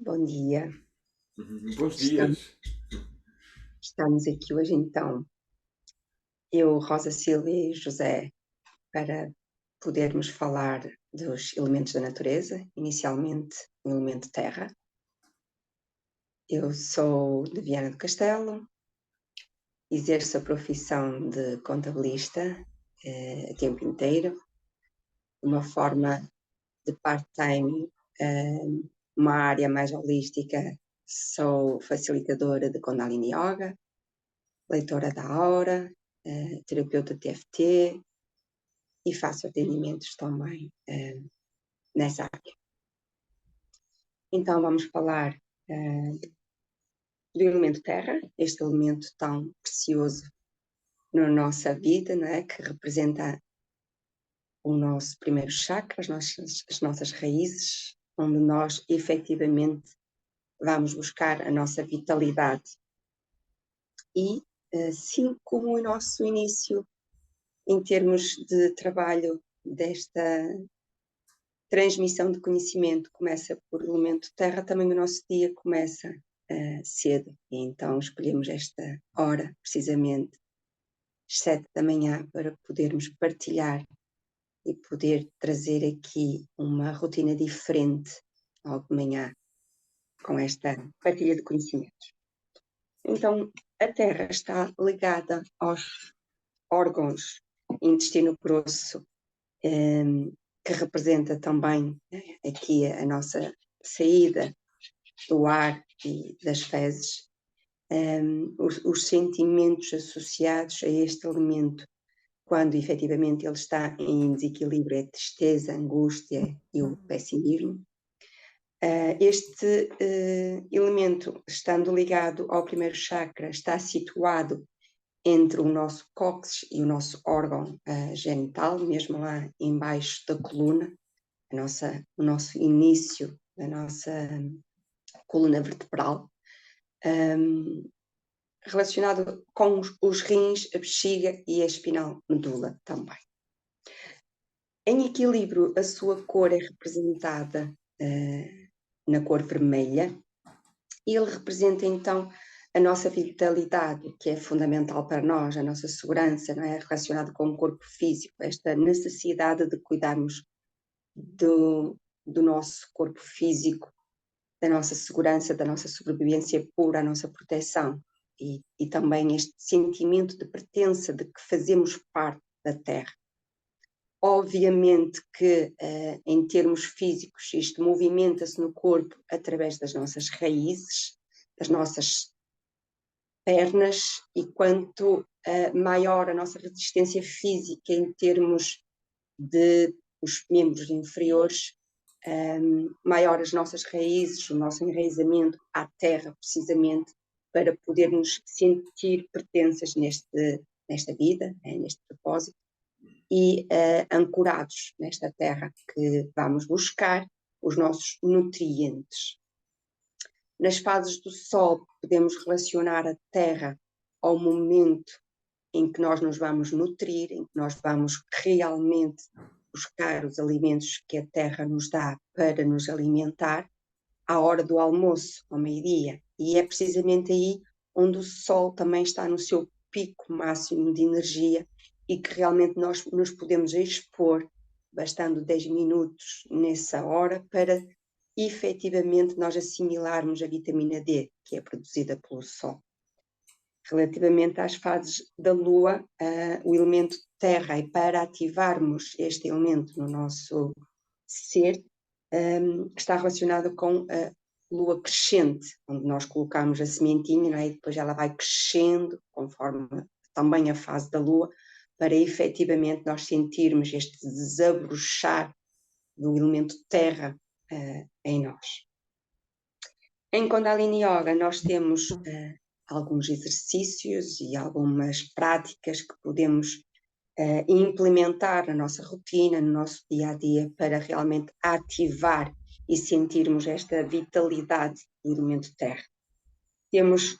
Bom dia. Bons dias. Estamos aqui hoje, então, eu, Rosa Silvia e José, para podermos falar dos elementos da natureza, inicialmente o elemento terra. Eu sou de Viana do Castelo, exerço a profissão de contabilista a tempo inteiro, de uma forma de part-time, uma área mais holística. Sou facilitadora de Kundalini Yoga, leitora da aura, terapeuta TFT e faço atendimentos também nessa área. Então vamos falar do elemento terra, este elemento tão precioso na nossa vida, não é? Que representa o nosso primeiro chakra, as nossas raízes, onde nós efetivamente vamos buscar a nossa vitalidade. E assim como o nosso início em termos de trabalho desta transmissão de conhecimento começa por elemento terra, também o nosso dia começa cedo. E então escolhemos esta hora, precisamente, às 7 da manhã, para podermos partilhar e poder trazer aqui uma rotina diferente logo de manhã com esta partilha de conhecimentos. Então, a terra está ligada aos órgãos intestino grosso, que representa também aqui a nossa saída do ar e das fezes, os sentimentos associados a este elemento, quando efetivamente ele está em desequilíbrio, é tristeza, angústia e o pessimismo. Este elemento, estando ligado ao primeiro chakra, está situado entre o nosso cóccix e o nosso órgão genital, mesmo lá embaixo da coluna, o nosso início da nossa coluna vertebral, relacionado com os rins, a bexiga e a espinal medula também. Em equilíbrio, a sua cor é representada na cor vermelha, e ele representa então a nossa vitalidade, que é fundamental para nós, a nossa segurança, não é? Relacionado com o corpo físico, esta necessidade de cuidarmos do nosso corpo físico, da nossa segurança, da nossa sobrevivência pura, a nossa proteção, e também este sentimento de pertença, de que fazemos parte da Terra. Obviamente que, em termos físicos, isto movimenta-se no corpo através das nossas raízes, das nossas pernas, e quanto maior a nossa resistência física em termos de os membros inferiores, maior as nossas raízes, o nosso enraizamento à terra, precisamente, para podermos sentir pertenças nesta vida, neste propósito, e ancorados nesta terra que vamos buscar os nossos nutrientes. Nas fases do sol, podemos relacionar a terra ao momento em que nós nos vamos nutrir, em que nós vamos realmente buscar os alimentos que a terra nos dá para nos alimentar, à hora do almoço, ao meio-dia. E é precisamente aí onde o sol também está no seu pico máximo de energia e que realmente nós nos podemos expor, bastando 10 minutos nessa hora, para efetivamente nós assimilarmos a vitamina D, que é produzida pelo sol. Relativamente às fases da Lua, o elemento terra, e para ativarmos este elemento no nosso ser, está relacionado com lua crescente, onde nós colocamos a sementinha, não é? E depois ela vai crescendo conforme também a fase da lua, para efetivamente nós sentirmos este desabrochar do elemento terra em nós. Em Kundalini Yoga nós temos alguns exercícios e algumas práticas que podemos implementar na nossa rotina, no nosso dia a dia, para realmente ativar e sentirmos esta vitalidade do elemento terra. Temos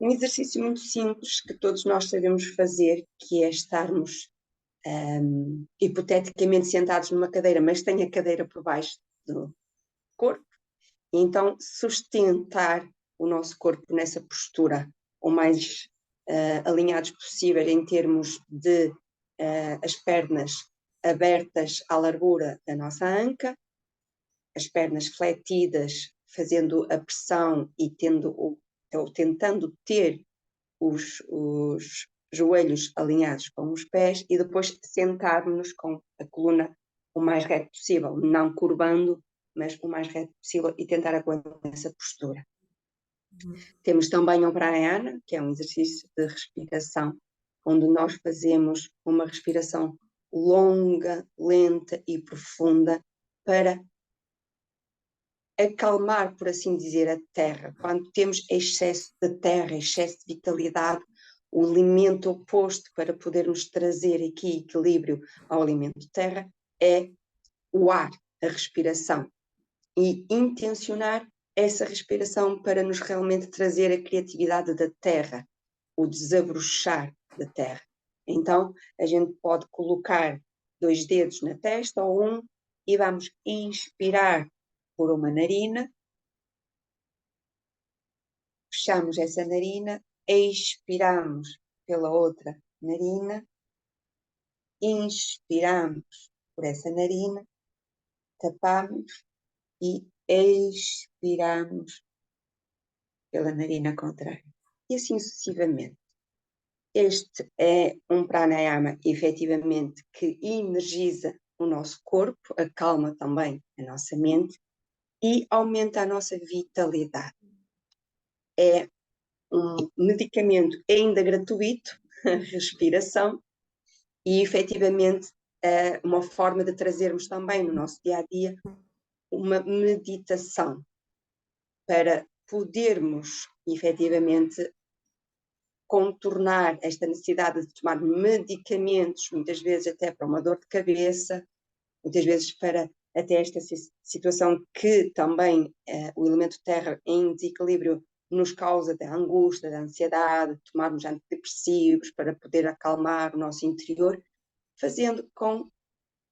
um exercício muito simples que todos nós sabemos fazer, que é estarmos hipoteticamente sentados numa cadeira, mas tem a cadeira por baixo do corpo, e então sustentar o nosso corpo nessa postura o mais alinhados possível, em termos de as pernas abertas à largura da nossa anca, as pernas fletidas, fazendo a pressão e tentando ter os joelhos alinhados com os pés, e depois sentarmos com a coluna o mais reto possível, não curvando, mas o mais reto possível, e tentar aguentar essa postura. Temos também o pranayama, que é um exercício de respiração, onde nós fazemos uma respiração longa, lenta e profunda para acalmar, por assim dizer, a terra. Quando temos excesso de terra, excesso de vitalidade, o elemento oposto para podermos trazer aqui equilíbrio ao elemento terra é o ar, a respiração. E intencionar essa respiração para nos realmente trazer a criatividade da terra, o desabrochar da terra. Então, a gente pode colocar 2 dedos na testa ou um, e vamos inspirar por uma narina, fechamos essa narina, expiramos pela outra narina, inspiramos por essa narina, tapamos e expiramos pela narina contrária. E assim sucessivamente. Este é um pranayama, efetivamente, que energiza o nosso corpo, acalma também a nossa mente e aumenta a nossa vitalidade. É um medicamento ainda gratuito, a respiração, e efetivamente é uma forma de trazermos também no nosso dia a dia uma meditação para podermos efetivamente contornar esta necessidade de tomar medicamentos, muitas vezes até para uma dor de cabeça, muitas vezes para até esta situação que também o elemento terra em desequilíbrio nos causa da angústia, da ansiedade, tomarmos antidepressivos para poder acalmar o nosso interior, fazendo com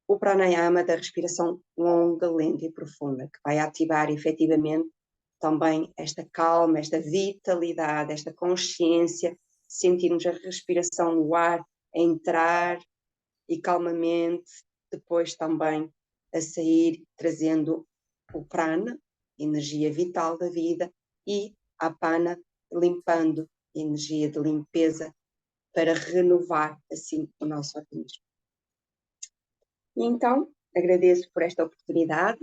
o pranayama da respiração longa, lenta e profunda, que vai ativar efetivamente também esta calma, esta vitalidade, esta consciência, sentirmos a respiração no ar a entrar e calmamente, depois também a sair, trazendo o prana, energia vital da vida, e a apana, limpando, energia de limpeza, para renovar assim o nosso organismo. E então, agradeço por esta oportunidade.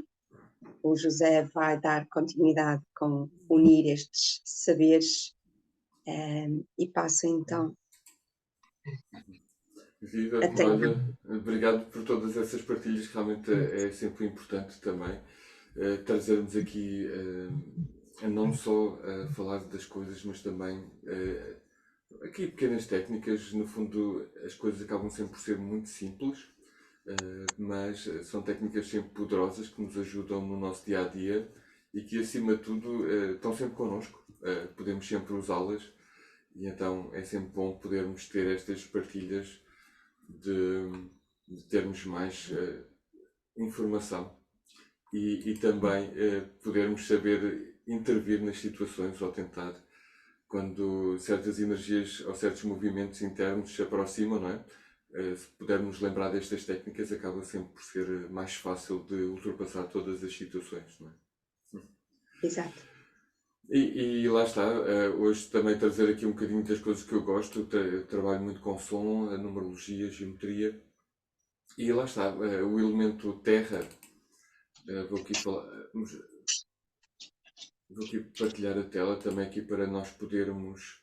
O José vai dar continuidade com unir estes saberes e passo então. Viva, olha, obrigado por todas essas partilhas, que realmente é sempre importante também trazermos aqui não só falar das coisas, mas também aqui pequenas técnicas. No fundo, as coisas acabam sempre por ser muito simples, mas são técnicas sempre poderosas que nos ajudam no nosso dia a dia e que, acima de tudo, estão sempre connosco. Podemos sempre usá-las, e então é sempre bom podermos ter estas partilhas de termos mais informação e também podermos saber intervir nas situações, ou tentar, quando certas energias ou certos movimentos internos se aproximam, não é? Se pudermos lembrar destas técnicas, acaba sempre por ser mais fácil de ultrapassar todas as situações, não é? Exato. E lá está, hoje também trazer aqui um bocadinho das coisas que eu gosto. Trabalho muito com som, a numerologia, a geometria, e lá está, o elemento terra. Vou aqui falar. vou aqui partilhar a tela também aqui para nós podermos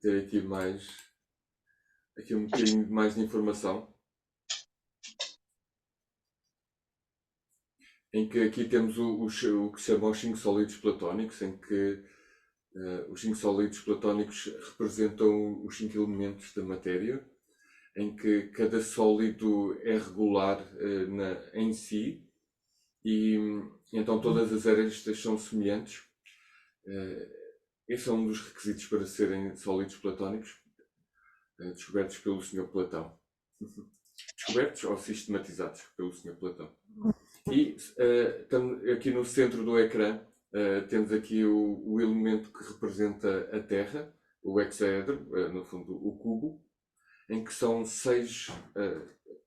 ter aqui um bocadinho mais de informação. Em que aqui temos o que se chama os 5 sólidos platónicos, em que os 5 sólidos platónicos representam os 5 elementos da matéria, em que cada sólido é regular em si, e então todas as arestas são semelhantes. Esse é um dos requisitos para serem sólidos platónicos, descobertos pelo Sr. Platão. Descobertos ou sistematizados pelo Sr. Platão. E aqui no centro do ecrã temos aqui o elemento que representa a Terra, o hexaedro, no fundo o cubo, em que são 6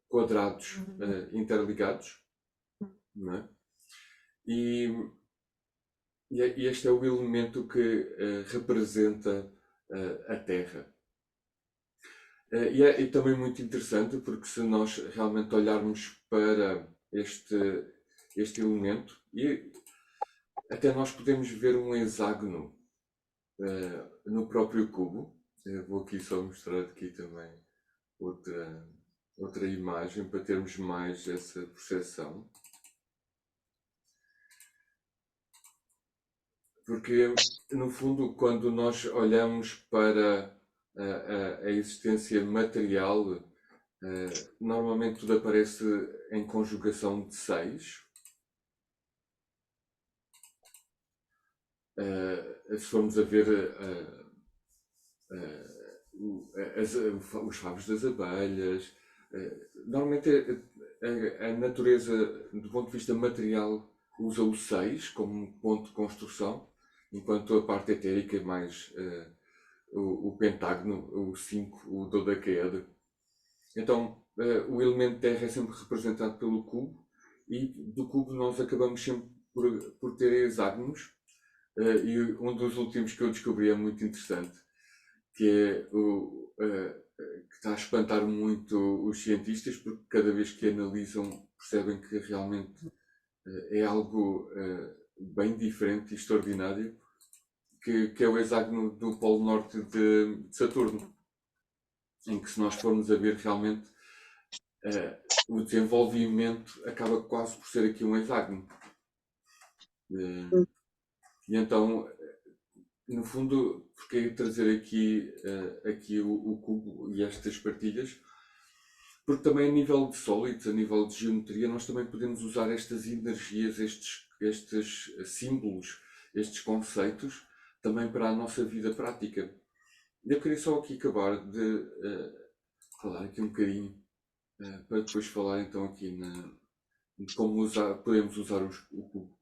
quadrados interligados, não é? E este é o elemento que representa a Terra. E é também muito interessante porque se nós realmente olharmos para este elemento, e até nós podemos ver um hexágono no próprio cubo. Eu vou aqui só mostrar aqui também outra imagem para termos mais essa percepção. Porque, no fundo, quando nós olhamos para a existência material, normalmente tudo aparece em conjugação de 6. Se formos a ver os favos das abelhas, normalmente a natureza, do ponto de vista material, usa o 6 como um ponto de construção, enquanto a parte etérica é mais o pentágono, o 5, o dodecaedro. Então, o elemento terra é sempre representado pelo cubo, e do cubo nós acabamos sempre por ter hexágonos, e um dos últimos que eu descobri é muito interessante, que é que está a espantar muito os cientistas, porque cada vez que analisam percebem que realmente é algo bem diferente e extraordinário, que é o hexágono do Polo Norte de Saturno, em que, se nós formos a ver realmente, o desenvolvimento acaba quase por ser aqui um hexágono. E então, no fundo, porque trazer aqui o cubo e estas partilhas, porque também a nível de sólidos, a nível de geometria, nós também podemos usar estas energias, estes símbolos, estes conceitos, também para a nossa vida prática. Eu queria só aqui acabar de falar aqui um bocadinho, para depois falar então aqui de como podemos usar o cubo.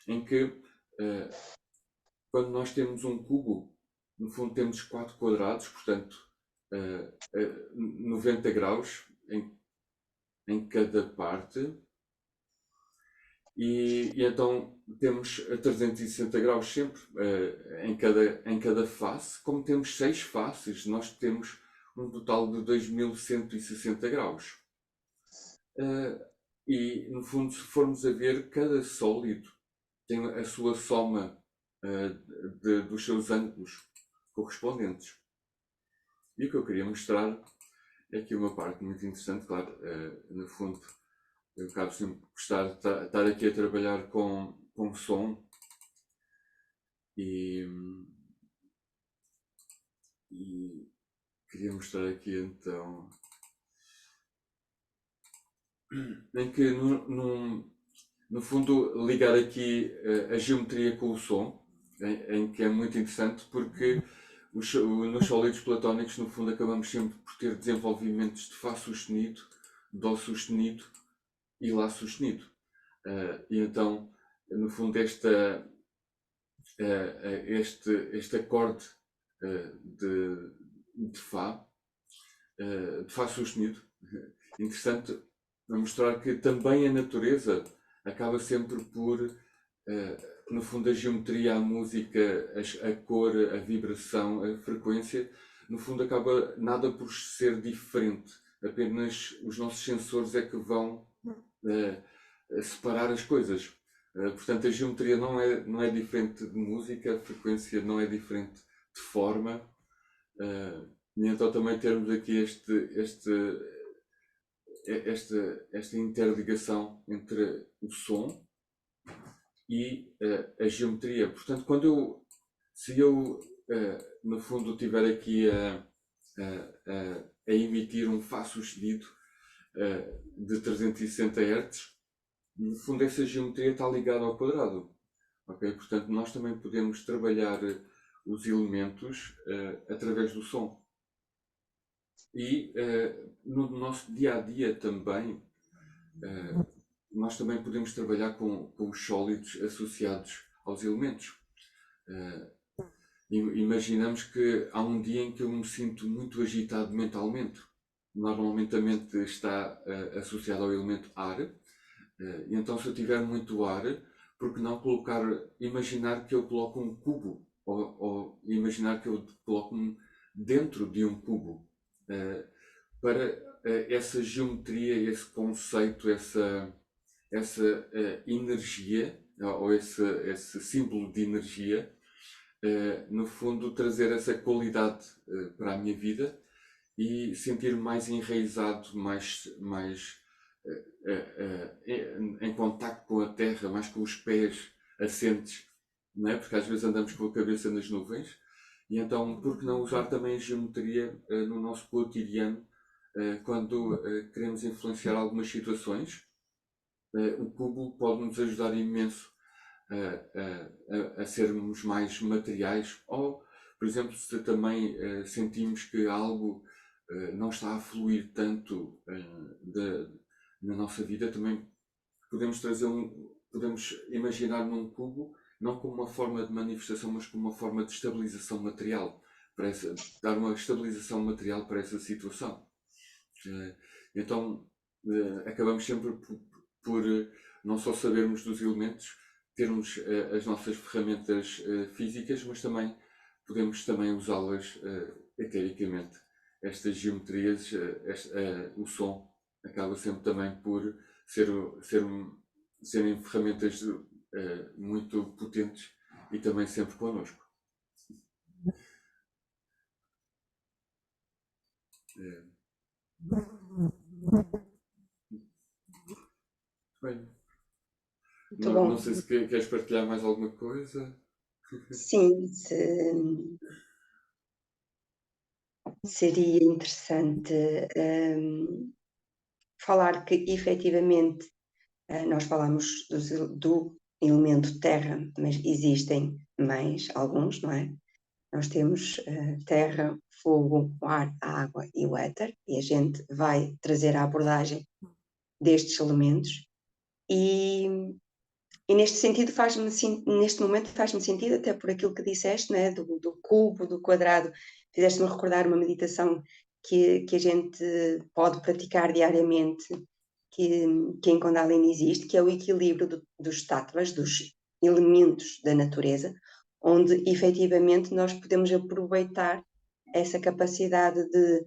Em que, quando nós temos um cubo, no fundo temos 4 quadrados, portanto 90 graus em cada parte, e então temos 360 graus sempre em cada face. Como temos 6 faces, nós temos um total de 2160 graus. E no fundo, se formos a ver, cada sólido tem a sua soma dos seus ângulos correspondentes. E o que eu queria mostrar é aqui uma parte muito interessante. Claro, no fundo, eu acabo sempre por estar aqui a trabalhar com som, e queria mostrar aqui então, em que no fundo ligar aqui a geometria com o som, em que é muito interessante, porque nos sólidos platónicos, no fundo, acabamos sempre por ter desenvolvimentos de Fá sustenido, Dó sustenido e Lá sustenido. E então, no fundo, este acorde de Fá sustenido, interessante, a mostrar que também a natureza acaba sempre por, no fundo, a geometria, a música, a cor, a vibração, a frequência, no fundo acaba nada por ser diferente. Apenas os nossos sensores é que vão separar as coisas. Portanto, a geometria não é diferente de música, a frequência não é diferente de forma. E então também termos aqui esta interligação entre o som e a geometria. Portanto, se eu no fundo estiver aqui a emitir um Fá sustenido de 360 Hz, no fundo essa geometria está ligada ao quadrado. Okay? Portanto, nós também podemos trabalhar os elementos através do som. E no nosso dia a dia também, nós também podemos trabalhar com os sólidos associados aos elementos. Imaginamos que há um dia em que eu me sinto muito agitado mentalmente. Normalmente a mente está associada ao elemento ar. E então, se eu tiver muito ar, por que não imaginar que eu coloco um cubo, ou imaginar que eu coloco-me dentro de um cubo, para essa geometria, esse conceito, essa energia, ou esse símbolo de energia, no fundo trazer essa qualidade para a minha vida e sentir-me mais enraizado, mais em contacto com a terra, mais com os pés assentes, não é? Porque às vezes andamos com a cabeça nas nuvens. E então, por que não usar também a geometria no nosso cotidiano, quando queremos influenciar algumas situações? O cubo pode nos ajudar imenso a sermos mais materiais, ou, por exemplo, se também sentimos que algo não está a fluir tanto na nossa vida, também podemos podemos imaginar num cubo não como uma forma de manifestação, mas como uma forma de estabilização material, dar uma estabilização material para essa situação. Então acabamos sempre por não só sabermos dos elementos, termos as nossas ferramentas físicas, mas também podemos também usá-las etericamente. Estas geometrias, o som acaba sempre também por serem ferramentas muito potentes e também sempre connosco. Bem, não sei se queres partilhar mais alguma coisa. Sim, seria interessante falar que efetivamente nós falamos do elemento terra, mas existem mais alguns, não é? Nós temos terra, fogo, o ar, a água e o éter, e a gente vai trazer a abordagem destes elementos e neste sentido neste momento faz-me sentido, até por aquilo que disseste, né, do cubo, do quadrado, fizeste-me recordar uma meditação que a gente pode praticar diariamente, que em Kundalini existe, que é o equilíbrio dos tattvas, dos elementos da natureza, onde efetivamente nós podemos aproveitar essa capacidade de,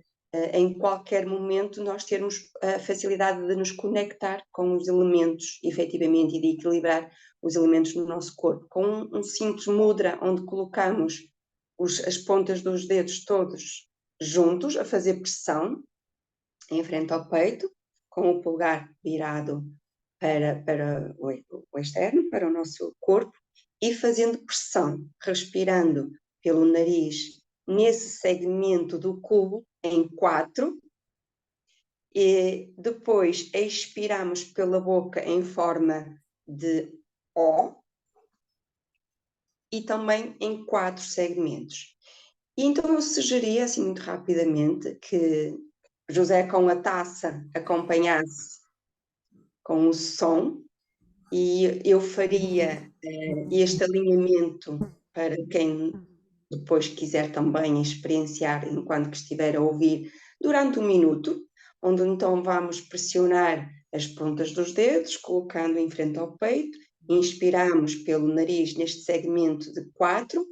em qualquer momento, nós termos a facilidade de nos conectar com os elementos, efetivamente, e de equilibrar os elementos no nosso corpo. Com um simples mudra, onde colocamos as pontas dos dedos todos juntos, a fazer pressão em frente ao peito, com o polegar virado para o externo, para o nosso corpo, e fazendo pressão, respirando pelo nariz nesse segmento do cubo em 4, e depois expiramos pela boca em forma de O, e também em 4 segmentos. E então eu sugeria, assim muito rapidamente, que José com a taça acompanhasse com o som, e eu faria este alinhamento para quem depois quiser também experienciar enquanto que estiver a ouvir durante 1 minuto, onde então vamos pressionar as pontas dos dedos, colocando em frente ao peito, inspiramos pelo nariz neste segmento de 4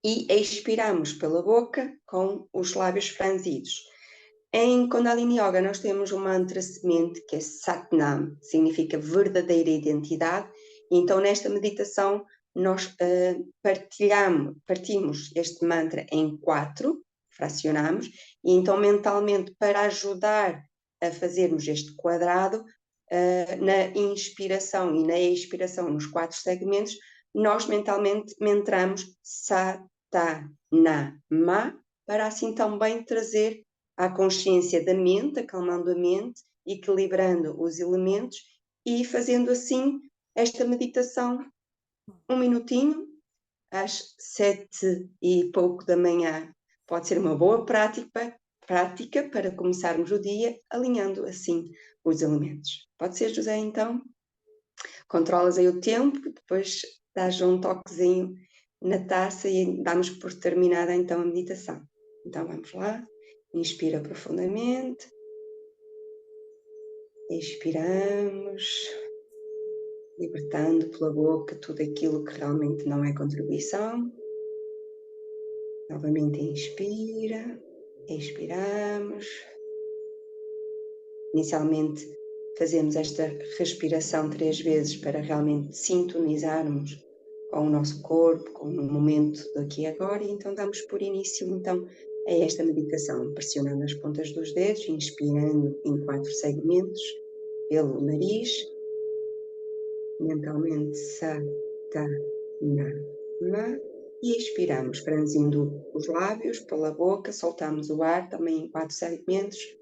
e expiramos pela boca com os lábios franzidos. Em Kundalini Yoga nós temos um mantra semente que é Satnam, significa verdadeira identidade. Então nesta meditação nós partimos este mantra em 4, fracionamos, e então mentalmente, para ajudar a fazermos este quadrado, na inspiração e na expiração nos 4 segmentos, nós mentalmente mentramos Satanama, para assim também trazer à consciência da mente, acalmando a mente, equilibrando os elementos e fazendo assim esta meditação 1 minutinho, às 7 e pouco da manhã. Pode ser uma boa prática para começarmos o dia, alinhando assim os elementos. Pode ser, José, então? Controlas aí o tempo, depois dás um toquezinho na taça e damos por terminada então a meditação. Então vamos lá. Inspira profundamente. Expiramos, libertando pela boca tudo aquilo que realmente não é contribuição. Novamente inspira, expiramos. Inicialmente fazemos esta respiração 3 vezes para realmente sintonizarmos com o nosso corpo, com o momento daqui e agora, e então damos por início então a esta meditação, pressionando as pontas dos dedos, inspirando em 4 segmentos pelo nariz, mentalmente Sa-ta-na-ma, e expiramos, franzindo os lábios pela boca, soltamos o ar também em 4 segmentos.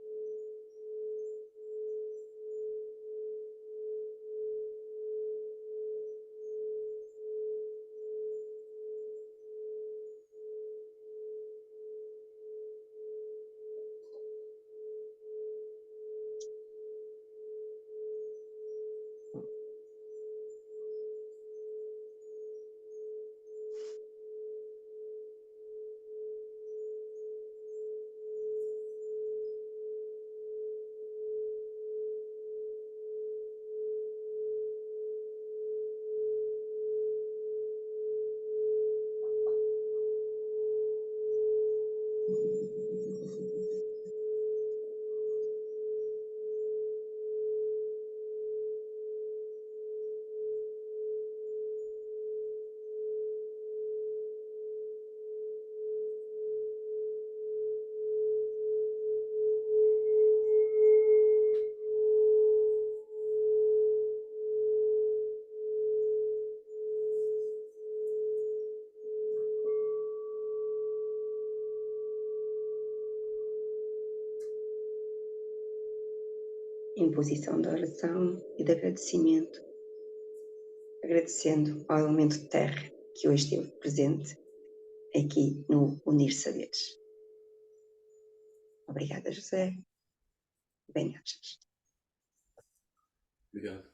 Em posição de oração e de agradecimento, agradecendo ao elemento de terra que hoje esteve presente aqui no Unir Saberes. Obrigada, José. Bem-ajas. Obrigado.